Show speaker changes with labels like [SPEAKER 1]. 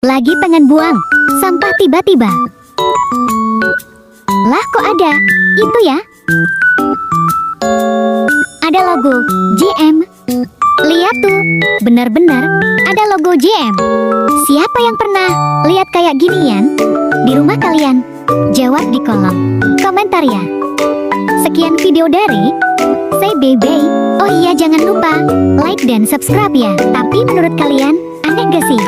[SPEAKER 1] Lagi pengen buang sampah tiba-tiba. Lah kok ada? Itu ya? Ada logo JM. Lihat tuh, benar-benar ada logo JM. Siapa yang pernah lihat kayak ginian di rumah kalian? Jawab di kolom komentar ya. Sekian video dari Say Baby. Oh iya, jangan lupa like dan subscribe ya. Tapi menurut kalian aneh gak sih?